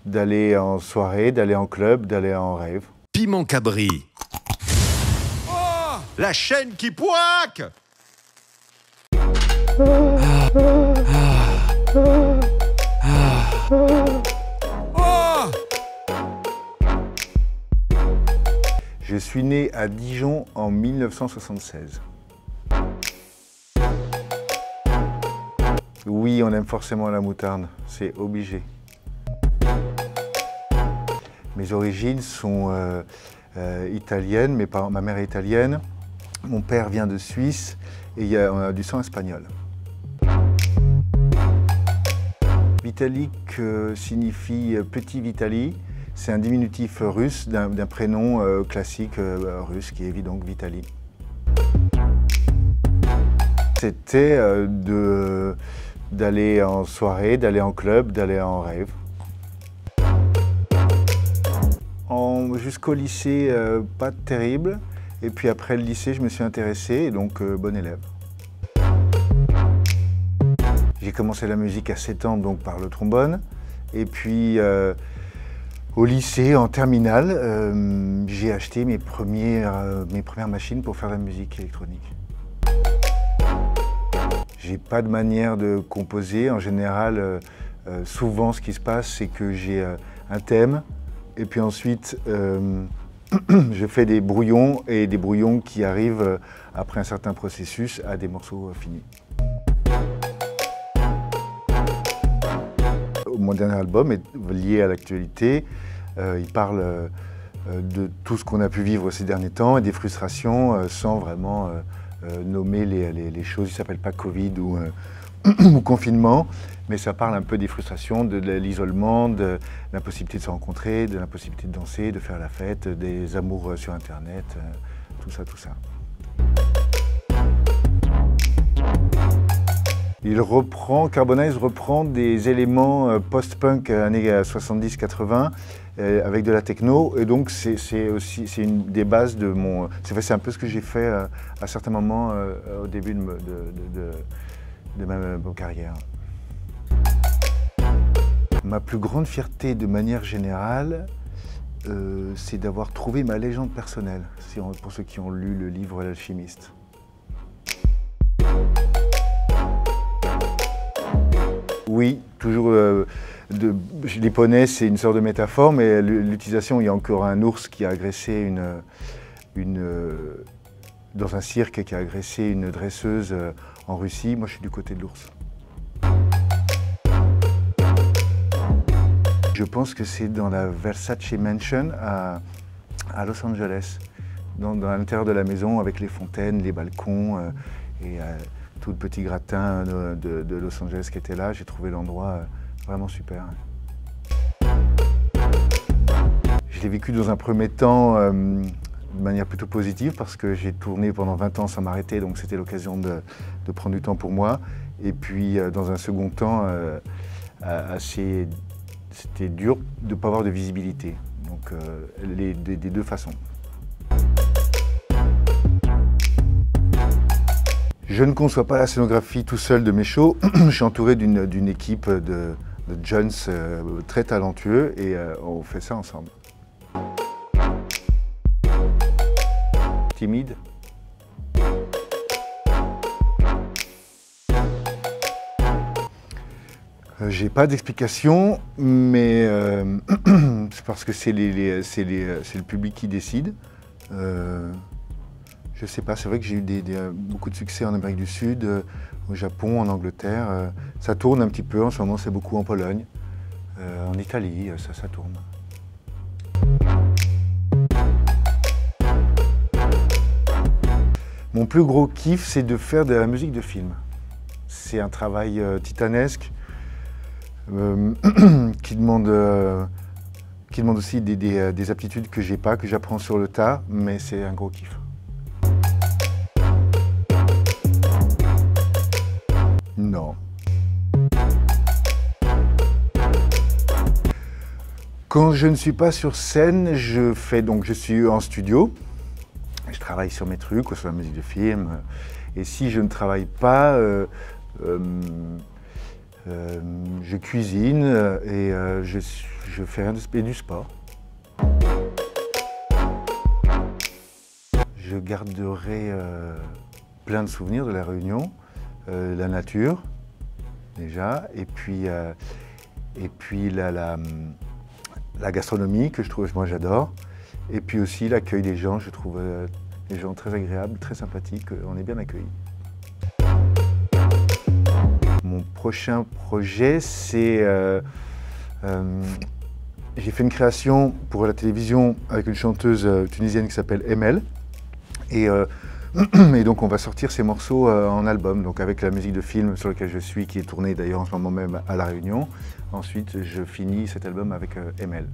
d'aller en soirée, d'aller en club, d'aller en rave. Piment Cabri. Oh, la chaîne qui poique. Oh. Je suis né à Dijon en 1976. Oui, on aime forcément la moutarde, c'est obligé. Mes origines sont italiennes, ma mère est italienne, mon père vient de Suisse et on a du sang espagnol. Vitalik signifie petit Vitali, c'est un diminutif russe d'un prénom classique russe qui est évident, Vitali. C'était d'aller en soirée, d'aller en club, d'aller en rave. Jusqu'au lycée, pas terrible. Et puis après le lycée, je me suis intéressé, et donc bon élève. J'ai commencé la musique à 7 ans, donc par le trombone. Et puis au lycée, en terminale, j'ai acheté mes premières machines pour faire de la musique électronique. J'ai pas de manière de composer. En général, souvent ce qui se passe, c'est que j'ai un thème, et puis ensuite je fais des brouillons, et des brouillons qui arrivent après un certain processus à des morceaux finis. Mon dernier album est lié à l'actualité. Il parle de tout ce qu'on a pu vivre ces derniers temps et des frustrations sans vraiment nommer les choses. Il ne s'appelle pas Covid ou confinement, mais ça parle un peu des frustrations, de l'isolement, de l'impossibilité de se rencontrer, de l'impossibilité de danser, de faire la fête, des amours sur Internet, tout ça, tout ça. Carbonize reprend des éléments post-punk années 70-80 avec de la techno, et donc c'est une des bases de mon... C'est un peu ce que j'ai fait à certains moments au début de ma carrière. Ma plus grande fierté de manière générale, c'est d'avoir trouvé ma légende personnelle, pour ceux qui ont lu le livre L'Alchimiste. Oui, toujours. Les poneys, c'est une sorte de métaphore, mais l'utilisation, il y a encore un ours qui a agressé dans un cirque, qui a agressé une dresseuse en Russie. Moi, je suis du côté de l'ours. Je pense que c'est dans la Versace Mansion à Los Angeles, dans l'intérieur de la maison, avec les fontaines, les balcons et tout le petit gratin de Los Angeles qui était là. J'ai trouvé l'endroit vraiment super. Je l'ai vécu dans un premier temps de manière plutôt positive, parce que j'ai tourné pendant 20 ans sans m'arrêter, donc c'était l'occasion de prendre du temps pour moi. Et puis dans un second temps, c'était dur de ne pas avoir de visibilité, donc des deux façons. Je ne conçois pas la scénographie tout seul de mes shows. Je suis entouré d'une équipe de jeunes très talentueux, et on fait ça ensemble. Timide. J'ai pas d'explication, mais c'est parce que c'est le public qui décide. Je sais pas, c'est vrai que j'ai eu beaucoup de succès en Amérique du Sud, au Japon, en Angleterre. Ça tourne un petit peu, en ce moment c'est beaucoup en Pologne, en Italie, ça tourne. Mon plus gros kiff, c'est de faire de la musique de film. C'est un travail titanesque qui demande aussi des aptitudes que j'ai pas, que j'apprends sur le tas, mais c'est un gros kiff. Non. Quand je ne suis pas sur scène, je suis en studio. Je travaille sur mes trucs, ou sur la musique de film. Et si je ne travaille pas, Je cuisine et je fais rien et du sport. Je garderai plein de souvenirs de la Réunion, la nature déjà, et puis la gastronomie que moi j'adore, et puis aussi l'accueil des gens. Je trouve les gens très agréables, très sympathiques, on est bien accueillis. Mon prochain projet, c'est... j'ai fait une création pour la télévision avec une chanteuse tunisienne qui s'appelle Emel. Et donc on va sortir ces morceaux en album, donc avec la musique de film sur lequel je suis, qui est tournée d'ailleurs en ce moment même à La Réunion. Ensuite, je finis cet album avec Emel.